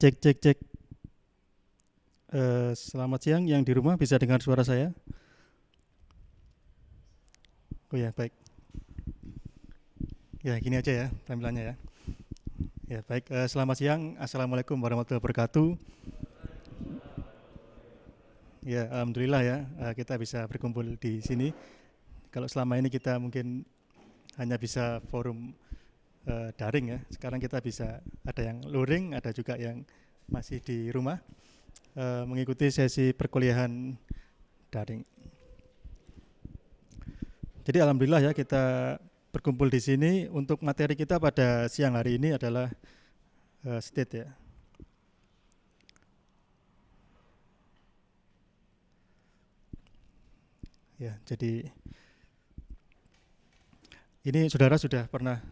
Cek cek cek. Selamat siang yang di rumah bisa dengar suara saya? Oh ya, baik. Ya, gini aja ya tampilannya ya. Ya, baik. Selamat siang. Assalamualaikum warahmatullahi wabarakatuh. Ya, alhamdulillah ya kita bisa berkumpul di sini. Kalau selama ini kita mungkin hanya bisa forum daring ya. Sekarang kita bisa ada yang luring, ada juga yang masih di rumah mengikuti sesi perkuliahan daring. Jadi alhamdulillah ya kita berkumpul di sini. Untuk materi kita pada siang hari ini adalah state ya. Ya, jadi ini saudara sudah pernah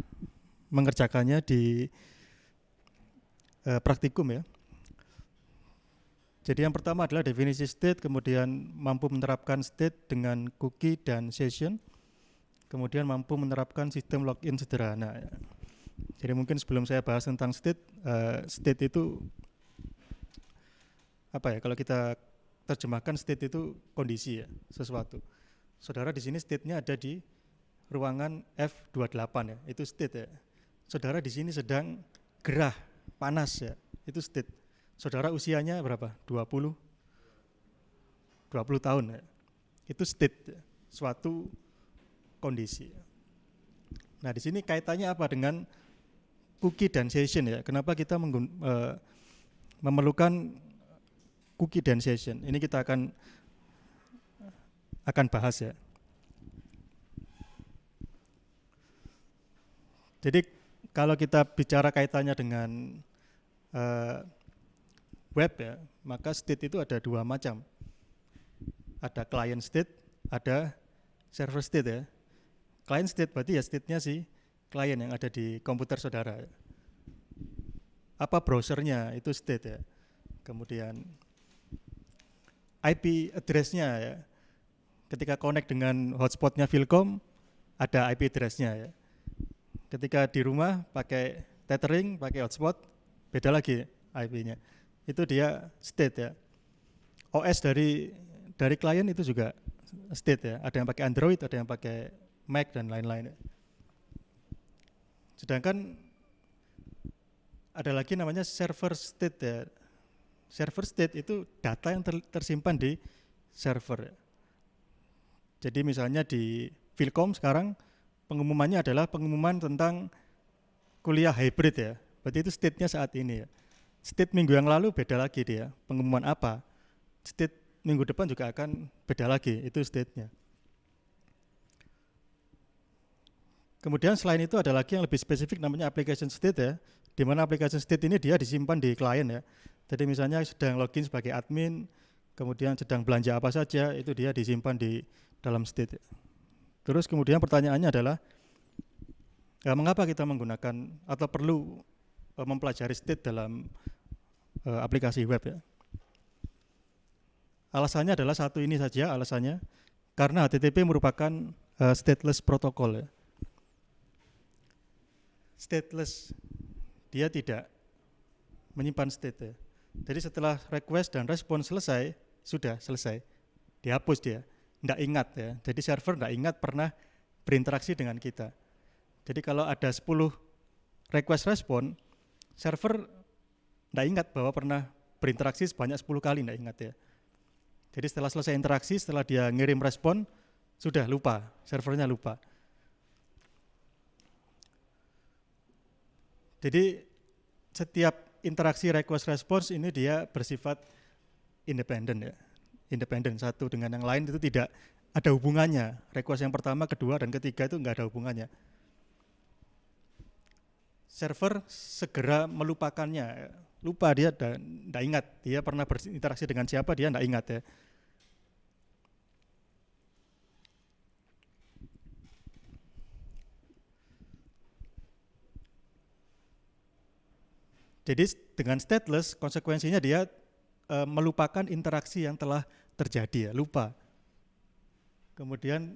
mengerjakannya di praktikum ya. Jadi yang pertama adalah definisi state, kemudian mampu menerapkan state dengan cookie dan session, kemudian mampu menerapkan sistem login sederhana. Jadi mungkin sebelum saya bahas tentang state, state itu apa ya? Kalau kita terjemahkan state itu kondisi ya, sesuatu. Saudara di sini state-nya ada di ruangan F28 ya, itu state ya. Saudara di sini sedang gerah, panas ya, itu state. Saudara usianya berapa? 20 tahun ya. Itu state ya, suatu kondisi. Nah, di sini kaitannya apa dengan cookie dan session ya? Kenapa kita memerlukan cookie dan session? Ini kita akan bahas ya. Jadi kalau kita bicara kaitannya dengan web ya, maka state itu ada dua macam. Ada client state, ada server state ya. Client state berarti ya state-nya si klien yang ada di komputer saudara. Apa browsernya itu state ya. Kemudian IP address-nya ya. Ketika connect dengan hotspot-nya Philcom, ada IP address-nya ya. Ketika di rumah pakai tethering, pakai hotspot, beda lagi IP-nya. Itu dia state ya. OS dari klien itu juga state ya. Ada yang pakai Android, ada yang pakai Mac dan lain-lain. Sedangkan ada lagi namanya server state ya. Server state itu data yang tersimpan di server. Jadi misalnya di Philcom sekarang pengumumannya adalah pengumuman tentang kuliah hybrid ya. Berarti itu state-nya saat ini ya. State minggu yang lalu beda lagi dia, pengumuman apa. State minggu depan juga akan beda lagi, itu state-nya. Kemudian selain itu ada lagi yang lebih spesifik namanya application state ya, di mana application state ini dia disimpan di klien ya. Jadi misalnya sedang login sebagai admin, kemudian sedang belanja apa saja, itu dia disimpan di dalam state. Terus kemudian pertanyaannya adalah, mengapa kita menggunakan atau perlu mempelajari state dalam aplikasi web ya? Alasannya adalah satu ini saja alasannya, karena HTTP merupakan stateless protokol ya. Stateless, dia tidak menyimpan state ya. Jadi setelah request dan respon selesai, sudah selesai, dihapus dia, tidak ingat ya. Jadi server tidak ingat pernah berinteraksi dengan kita. Jadi kalau ada 10 request respon, server tidak ingat bahwa pernah berinteraksi sebanyak 10 kali, tidak ingat ya. Jadi setelah selesai interaksi, setelah dia ngirim respon, sudah lupa, servernya lupa. Jadi setiap interaksi request response ini dia bersifat independen ya. Independen satu dengan yang lain itu tidak ada hubungannya. Request yang pertama, kedua, dan ketiga itu enggak ada hubungannya. Server segera melupakannya, lupa dia dan tidak ingat dia pernah berinteraksi dengan siapa, dia tidak ingat ya. Jadi dengan stateless konsekuensinya dia melupakan interaksi yang telah terjadi ya, lupa. Kemudian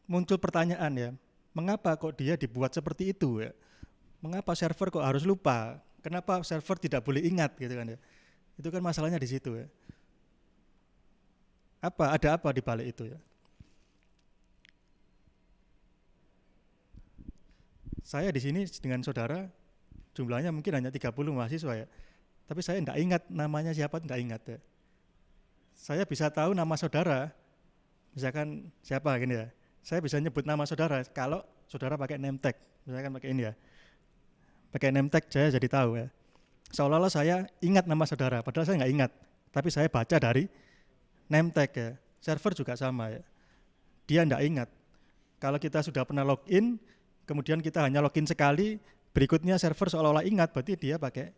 muncul pertanyaan ya, mengapa kok dia dibuat seperti itu ya? Mengapa server kok harus lupa? Kenapa server tidak boleh ingat gitu kan ya? Itu kan masalahnya di situ ya. Ada apa di balik itu ya? Saya di sini dengan saudara jumlahnya mungkin hanya 30 mahasiswa ya. Tapi saya tidak ingat namanya siapa, tidak ingat ya. Saya bisa tahu nama saudara, misalkan siapa gini ya. Saya bisa nyebut nama saudara kalau saudara pakai name tag, misalkan pakai ini ya. Pakai name tag saya jadi tahu ya. Seolah-olah saya ingat nama saudara, padahal saya nggak ingat. Tapi saya baca dari name tag ya. Server juga sama ya. Dia nggak ingat. Kalau kita sudah pernah login, kemudian kita hanya login sekali, berikutnya server seolah-olah ingat, berarti dia pakai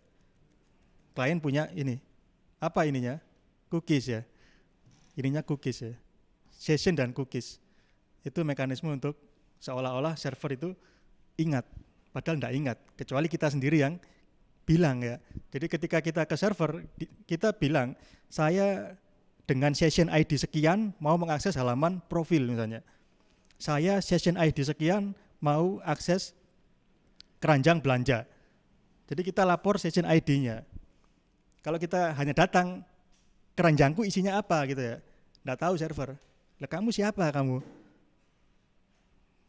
klien punya ini. Apa ininya? Cookies ya. Ininya cookies ya. Session dan cookies. Itu mekanisme untuk seolah-olah server itu ingat, padahal tidak ingat, kecuali kita sendiri yang bilang ya. Jadi ketika kita ke server, kita bilang, saya dengan session ID sekian mau mengakses halaman profil misalnya. Saya session ID sekian mau akses keranjang belanja. Jadi kita lapor session ID-nya. Kalau kita hanya datang, keranjangku isinya apa gitu ya, nggak tahu server. Lah kamu siapa kamu?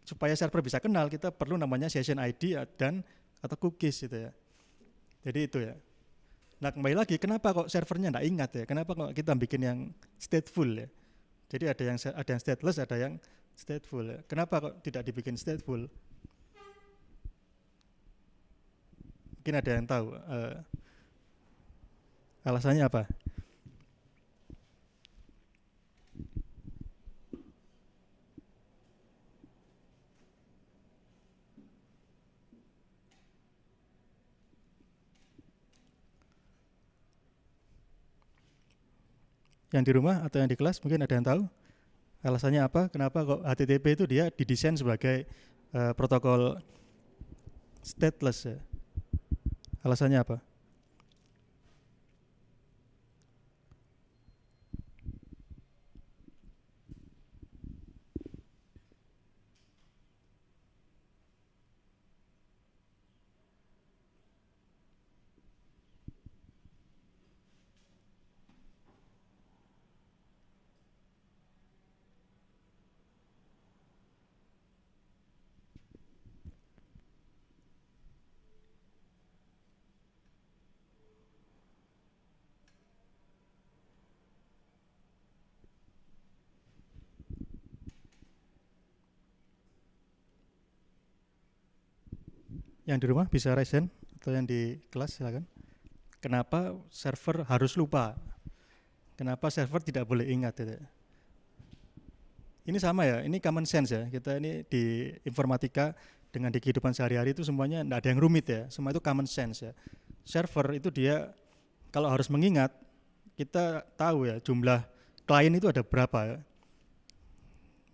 Supaya server bisa kenal, kita perlu namanya session ID dan atau cookies gitu ya. Jadi itu ya. Nah kembali lagi, kenapa kok servernya nggak ingat ya? Kenapa kok kita bikin yang stateful ya? Jadi ada yang stateless, ada yang stateful ya. Kenapa kok tidak dibikin stateful? Mungkin ada yang tahu alasannya apa? Yang di rumah atau yang di kelas mungkin ada yang tahu alasannya apa? Kenapa kok HTTP itu dia didesain sebagai protokol stateless ya? Alasannya apa? Yang di rumah bisa raise hand atau yang di kelas silakan. Kenapa server harus lupa? Kenapa server tidak boleh ingat itu? Ini sama ya, ini common sense ya. Kita ini di informatika dengan di kehidupan sehari-hari itu semuanya tidak ada yang rumit ya. Semua itu common sense ya. Server itu dia kalau harus mengingat, kita tahu ya jumlah klien itu ada berapa ya.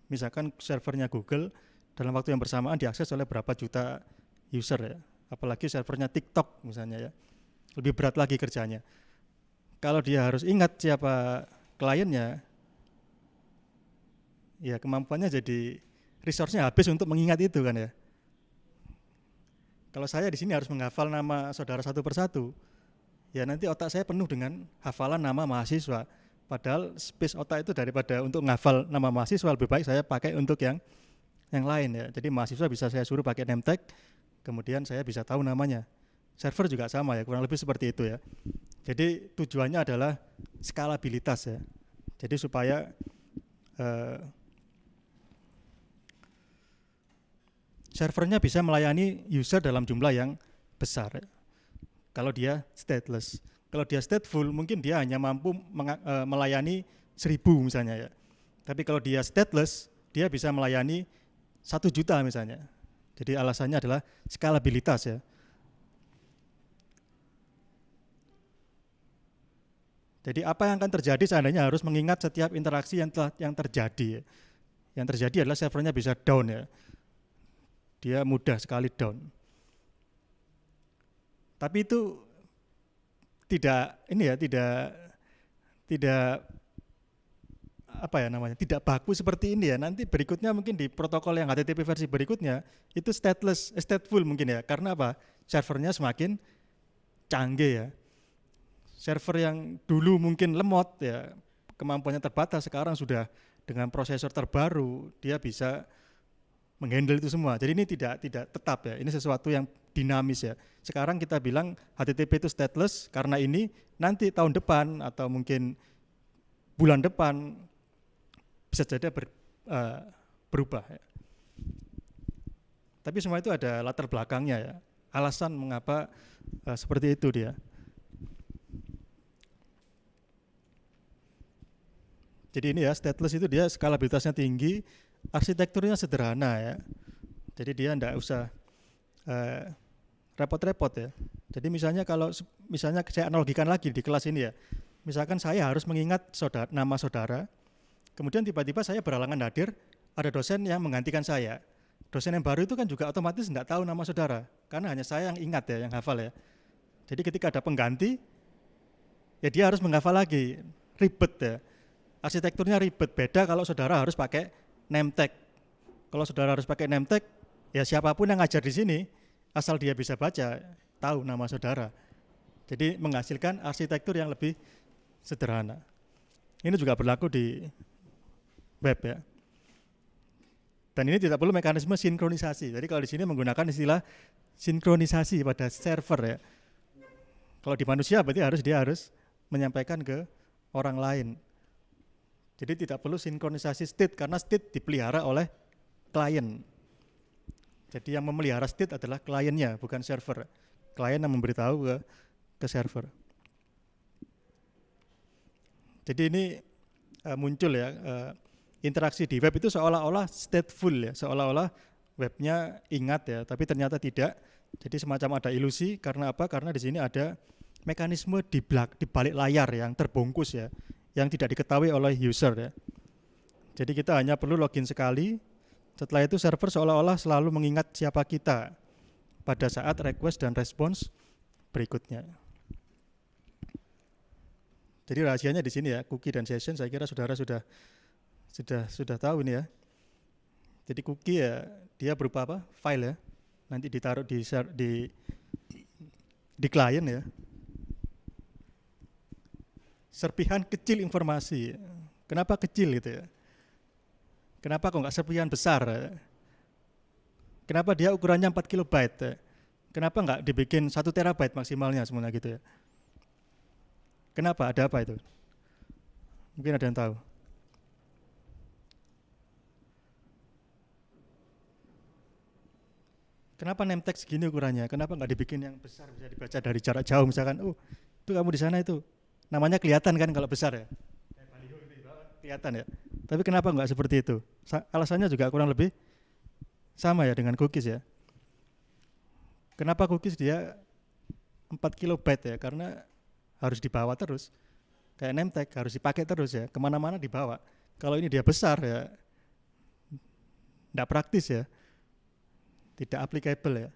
Misalkan servernya Google dalam waktu yang bersamaan diakses oleh berapa juta user ya. Apalagi servernya TikTok misalnya ya. Lebih berat lagi kerjanya. Kalau dia harus ingat siapa kliennya, ya kemampuannya jadi resource-nya habis untuk mengingat itu kan ya. Kalau saya di sini harus menghafal nama saudara satu persatu, ya nanti otak saya penuh dengan hafalan nama mahasiswa. Padahal space otak itu daripada untuk menghafal nama mahasiswa, lebih baik saya pakai untuk yang lain ya. Jadi mahasiswa bisa saya suruh pakai name tag, kemudian saya bisa tahu namanya. Server juga sama ya, kurang lebih seperti itu ya. Jadi tujuannya adalah skalabilitas ya. Jadi supaya servernya bisa melayani user dalam jumlah yang besar ya. Kalau dia stateless. Kalau dia stateful mungkin dia hanya mampu melayani 1000 misalnya ya. Tapi kalau dia stateless, dia bisa melayani 1 juta misalnya. Jadi alasannya adalah skalabilitas ya. Jadi apa yang akan terjadi seandainya harus mengingat setiap interaksi yang terjadi. Yang terjadi adalah servernya bisa down ya. Dia mudah sekali down. Tapi itu tidak apa ya namanya, tidak baku seperti ini ya. Nanti berikutnya mungkin di protokol yang HTTP versi berikutnya itu stateful mungkin ya. Karena apa? Servernya semakin canggih ya. Server yang dulu mungkin lemot ya, kemampuannya terbatas, sekarang sudah dengan prosesor terbaru dia bisa menghandle itu semua. Jadi ini tidak tetap ya. Ini sesuatu yang dinamis ya. Sekarang kita bilang HTTP itu stateless karena ini, nanti tahun depan atau mungkin bulan depan bisa jadi berubah ya. Tapi semua itu ada latar belakangnya ya. Alasan mengapa seperti itu dia. Jadi ini ya, stateless itu dia skalabilitasnya tinggi, arsitekturnya sederhana ya. Jadi dia enggak usah repot-repot ya. Jadi misalnya kalau misalnya saya analogikan lagi di kelas ini ya. Misalkan saya harus mengingat nama saudara, kemudian tiba-tiba saya berhalangan hadir, ada dosen yang menggantikan saya. Dosen yang baru itu kan juga otomatis enggak tahu nama saudara, karena hanya saya yang ingat ya, yang hafal ya. Jadi ketika ada pengganti, ya dia harus menghafal lagi, ribet ya. Arsitekturnya ribet, beda kalau saudara harus pakai name tag. Kalau saudara harus pakai name tag, ya siapapun yang ngajar di sini, asal dia bisa baca, tahu nama saudara. Jadi menghasilkan arsitektur yang lebih sederhana. Ini juga berlaku di web ya. Dan ini tidak perlu mekanisme sinkronisasi. Jadi kalau di sini menggunakan istilah sinkronisasi pada server ya. Kalau di manusia berarti dia harus menyampaikan ke orang lain. Jadi tidak perlu sinkronisasi state karena state dipelihara oleh klien. Jadi yang memelihara state adalah kliennya, bukan server. Klien yang memberitahu ke server. Jadi ini muncul ya, interaksi di web itu seolah-olah stateful ya, seolah-olah webnya ingat ya, tapi ternyata tidak. Jadi semacam ada ilusi, karena apa? Karena di sini ada mekanisme di balik layar yang terbungkus ya, yang tidak diketahui oleh user ya. Jadi kita hanya perlu login sekali, setelah itu server seolah-olah selalu mengingat siapa kita pada saat request dan response berikutnya. Jadi rahasianya di sini ya, cookie dan session, saya kira saudara sudah tahu ini ya. Jadi cookie ya, dia berupa apa? File ya. Nanti ditaruh di klien ya. Serpihan kecil informasi. Kenapa kecil gitu ya? Kenapa kok nggak serpihan besar? Kenapa dia ukurannya 4 kilobyte? Kenapa nggak dibikin 1 terabyte maksimalnya semuanya gitu ya? Kenapa? Ada apa itu? Mungkin ada yang tahu. Kenapa name tag segini ukurannya? Kenapa nggak dibikin yang besar, bisa dibaca dari jarak jauh misalkan? Oh, itu kamu di sana itu. Namanya kelihatan kan kalau besar ya? Kelihatan ya. Tapi kenapa nggak seperti itu? Alasannya juga kurang lebih sama ya dengan cookies ya. Kenapa cookies dia 4 kilobyte ya? Karena harus dibawa terus. Kayak name tag harus dipakai terus ya. Kemana-mana dibawa. Kalau ini dia besar ya, nggak praktis ya. Tidak applicable ya.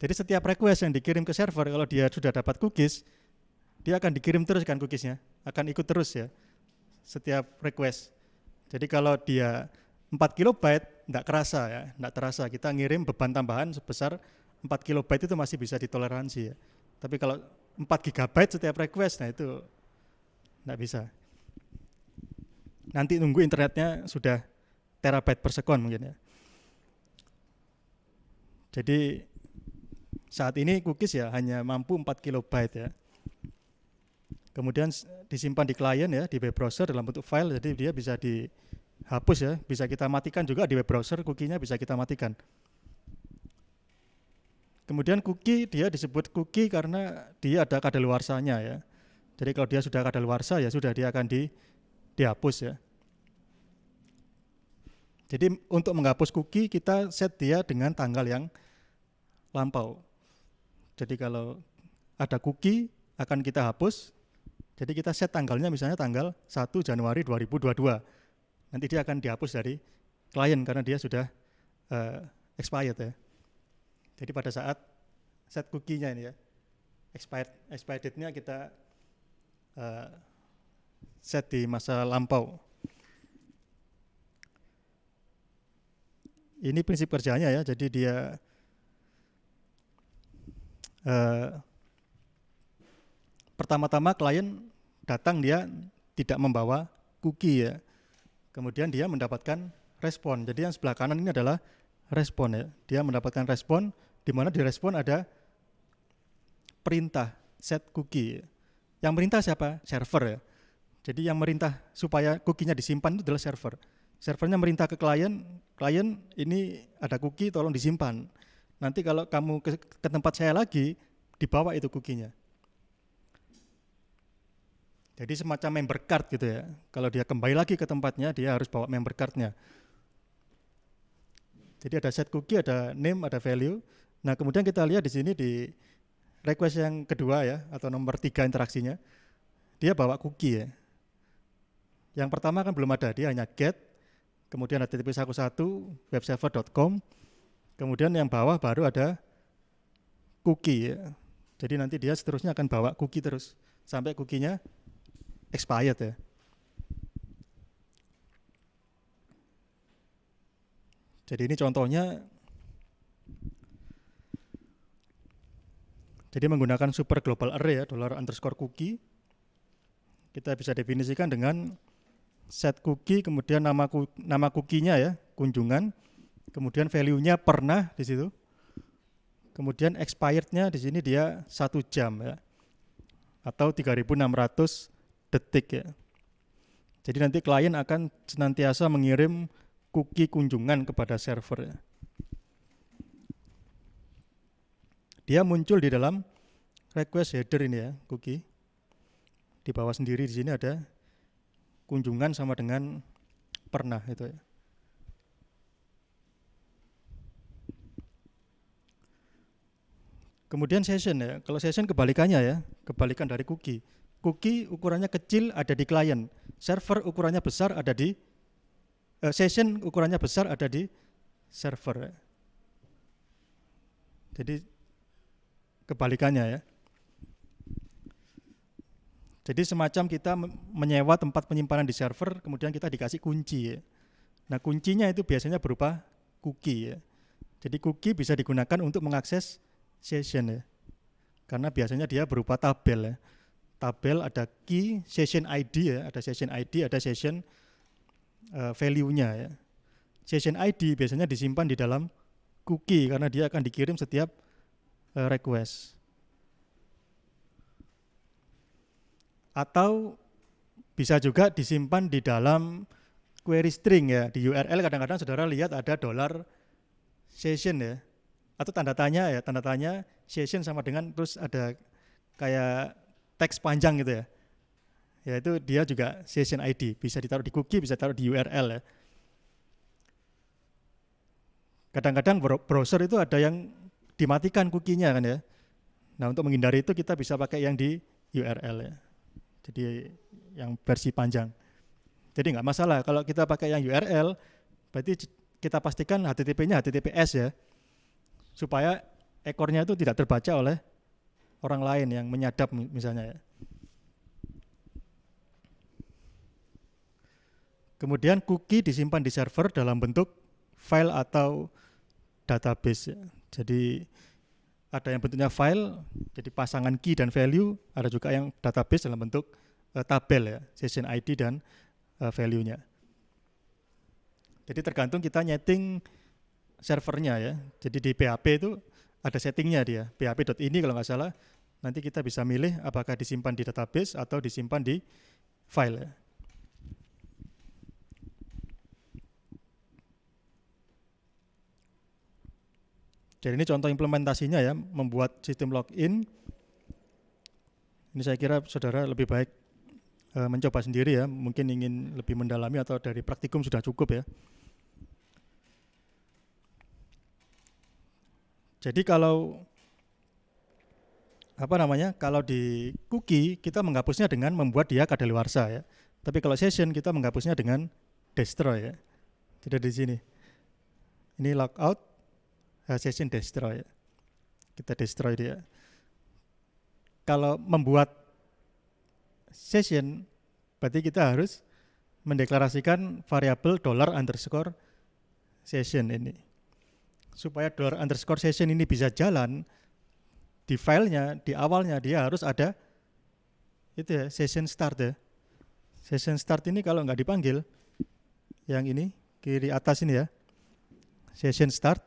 Jadi setiap request yang dikirim ke server, kalau dia sudah dapat cookies, dia akan dikirim terus kan cookiesnya, akan ikut terus ya setiap request. Jadi kalau dia 4 kilobyte enggak kerasa ya, enggak terasa. Kita ngirim beban tambahan sebesar 4 kilobyte itu masih bisa ditoleransi ya. Tapi kalau 4 gigabyte setiap request, nah itu enggak bisa. Nanti nunggu internetnya sudah terabyte per second mungkin ya. Jadi saat ini cookies ya hanya mampu 4 kilobyte ya. Kemudian disimpan di klien ya, di web browser dalam bentuk file, jadi dia bisa dihapus ya, bisa kita matikan juga di web browser, cookie-nya bisa kita matikan. Kemudian cookie, dia disebut cookie karena dia ada kadaluarsanya ya. Jadi kalau dia sudah kadaluarsa ya sudah, dia akan dihapus ya. Jadi untuk menghapus cookie kita set dia dengan tanggal yang lampau. Jadi kalau ada cookie akan kita hapus. Jadi kita set tanggalnya misalnya tanggal 1 Januari 2022. Nanti dia akan dihapus dari klien karena dia sudah expired ya. Jadi pada saat set cookie-nya ini ya, expired date-nya kita set di masa lampau. Ini prinsip kerjanya ya, jadi dia pertama-tama klien datang dia tidak membawa cookie ya. Kemudian dia mendapatkan respon. Jadi yang sebelah kanan ini adalah respon ya. Dia mendapatkan respon di mana di respon ada perintah set cookie. Yang merintah siapa? Server ya. Jadi yang merintah supaya cookie-nya disimpan itu adalah server. Servernya merintah ke klien, klien ini ada cookie tolong disimpan. Nanti kalau kamu ke tempat saya lagi, dibawa itu cookie-nya. Jadi semacam member card gitu ya. Kalau dia kembali lagi ke tempatnya, dia harus bawa member card-nya. Jadi ada set cookie, ada name, ada value. Nah kemudian kita lihat di sini di request yang kedua ya, atau nomor 3 interaksinya, dia bawa cookie ya. Yang pertama kan belum ada, dia hanya get, kemudian ada http:// webserver.com, kemudian yang bawah baru ada cookie ya. Jadi nanti dia seterusnya akan bawa cookie terus, sampai cookie-nya expired ya. Jadi ini contohnya, jadi menggunakan super global array ya, $_cookie, kita bisa definisikan dengan set cookie, kemudian nama cookie-nya ya, kunjungan, kemudian value-nya pernah di situ, kemudian expired-nya di sini dia 1 jam ya, atau 3.600 detik ya. Jadi nanti klien akan senantiasa mengirim cookie kunjungan kepada server ya. Dia muncul di dalam request header ini ya, cookie. Di bawah sendiri di sini ada kunjungan sama dengan pernah itu ya. Kemudian session ya. Kalau session kebalikannya ya, kebalikan dari cookie. Cookie ukurannya kecil ada di klien, server ukurannya besar ada di session ukurannya besar ada di server. Jadi kebalikannya ya. Jadi semacam kita menyewa tempat penyimpanan di server, kemudian kita dikasih kunci ya. Nah kuncinya itu biasanya berupa cookie ya. Jadi cookie bisa digunakan untuk mengakses session ya. Karena biasanya dia berupa tabel ya. Tabel ada key, session ID ya, ada session ID, ada session value-nya ya. Session ID biasanya disimpan di dalam cookie karena dia akan dikirim setiap request. Atau bisa juga disimpan di dalam query string ya. Di URL kadang-kadang saudara lihat ada $session ya. Atau tanda tanya ya, tanda tanya session sama dengan terus ada kayak teks panjang gitu ya. Ya itu dia juga session ID, bisa ditaruh di cookie, bisa ditaruh di URL ya. Kadang-kadang browser itu ada yang dimatikan cookie-nya kan ya. Nah untuk menghindari itu kita bisa pakai yang di URL ya. Jadi yang versi panjang. Jadi nggak masalah kalau kita pakai yang URL, berarti kita pastikan HTTP-nya HTTPS ya, supaya ekornya itu tidak terbaca oleh orang lain yang menyadap misalnya ya. Kemudian cookie disimpan di server dalam bentuk file atau database ya. Jadi ada yang bentuknya file, jadi pasangan key dan value, ada juga yang database dalam bentuk tabel ya, session ID dan value-nya. Jadi tergantung kita nyeting servernya ya. Jadi di PHP itu ada settingnya dia, php.ini kalau nggak salah, nanti kita bisa milih apakah disimpan di database atau disimpan di file ya. Jadi ini contoh implementasinya ya, membuat sistem login. Ini saya kira saudara lebih baik mencoba sendiri ya, mungkin ingin lebih mendalami atau dari praktikum sudah cukup ya. Jadi kalau kalau di cookie kita menghapusnya dengan membuat dia kadaluarsa ya. Tapi kalau session kita menghapusnya dengan destroy ya. Tidak di sini. Ini logout. Session destroy. Kita destroy dia. Kalau membuat session, berarti kita harus mendeklarasikan variabel $_session ini. Supaya $_session ini bisa jalan, di filenya, di awalnya dia harus ada itu ya session start ya. Session start ini kalau nggak dipanggil, yang ini kiri atas ini ya, session start,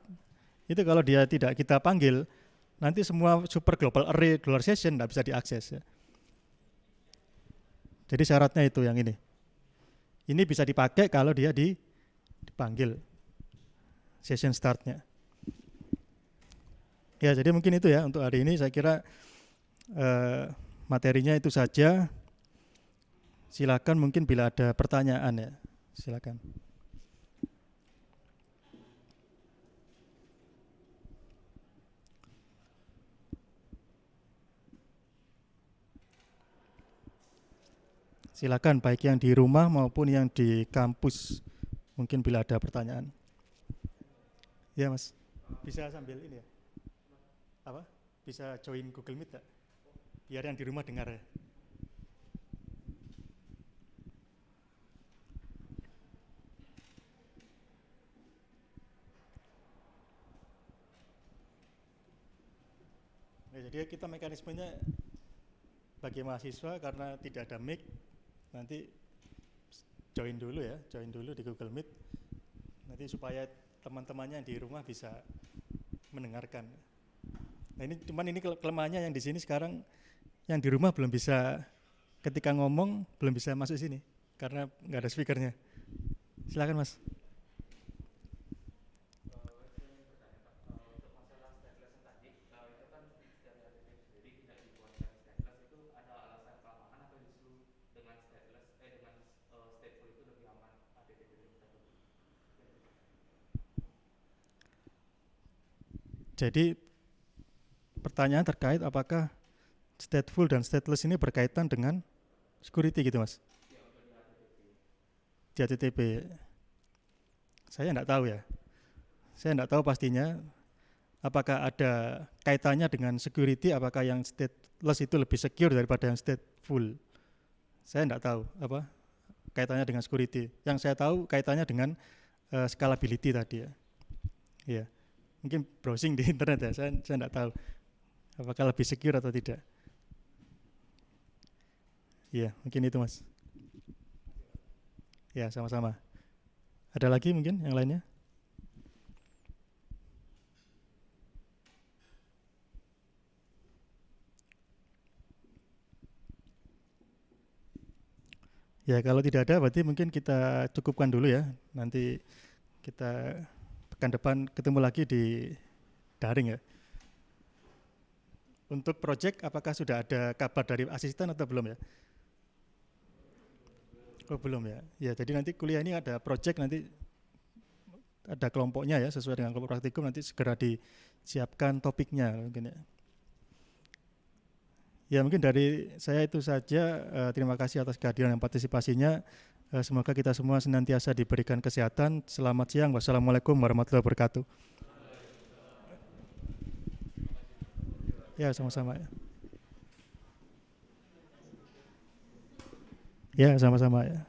itu kalau dia tidak kita panggil, nanti semua super global array dollar session nggak bisa diakses ya. Jadi syaratnya itu yang ini. Ini bisa dipakai kalau dia dipanggil session startnya. Ya, jadi mungkin itu ya untuk hari ini. Saya kira materinya itu saja. Silakan mungkin bila ada pertanyaan ya, silakan. Silakan baik yang di rumah maupun yang di kampus. Mungkin bila ada pertanyaan. Ya Mas, bisa sambil ini ya. Apa? Bisa join Google Meet tak? Biar yang di rumah dengar ya. Ya, jadi kita mekanismenya bagi mahasiswa karena tidak ada mic, nanti join dulu ya, join dulu di Google Meet, nanti supaya teman-temannya di rumah bisa mendengarkan. Nah ini kelemahannya yang di sini sekarang, yang di rumah belum bisa, ketika ngomong belum bisa masuk sini karena nggak ada speakernya. Silakan Mas. Jadi pertanyaan terkait apakah stateful dan stateless ini berkaitan dengan security gitu Mas? Di HTTP. Saya enggak tahu ya. Saya enggak tahu pastinya apakah ada kaitannya dengan security, apakah yang stateless itu lebih secure daripada yang stateful. Saya enggak tahu apa kaitannya dengan security. Yang saya tahu kaitannya dengan scalability tadi ya. Iya. Mungkin browsing di internet ya, saya enggak tahu apakah lebih secure atau tidak. Iya, mungkin itu Mas. Ya, sama-sama. Ada lagi mungkin yang lainnya? Ya, kalau tidak ada berarti mungkin kita cukupkan dulu ya. Nanti kita pekan depan ketemu lagi di daring ya. Untuk project apakah sudah ada kabar dari asisten atau belum ya? Oh belum ya. Ya jadi nanti kuliah ini ada project, nanti ada kelompoknya ya, sesuai dengan kelompok praktikum, nanti segera disiapkan topiknya mungkin ya. Ya mungkin dari saya itu saja. Terima kasih atas kehadiran dan partisipasinya. Semoga kita semua senantiasa diberikan kesehatan. Selamat siang. Wassalamualaikum warahmatullahi wabarakatuh. Ya sama-sama ya. Ya sama-sama ya.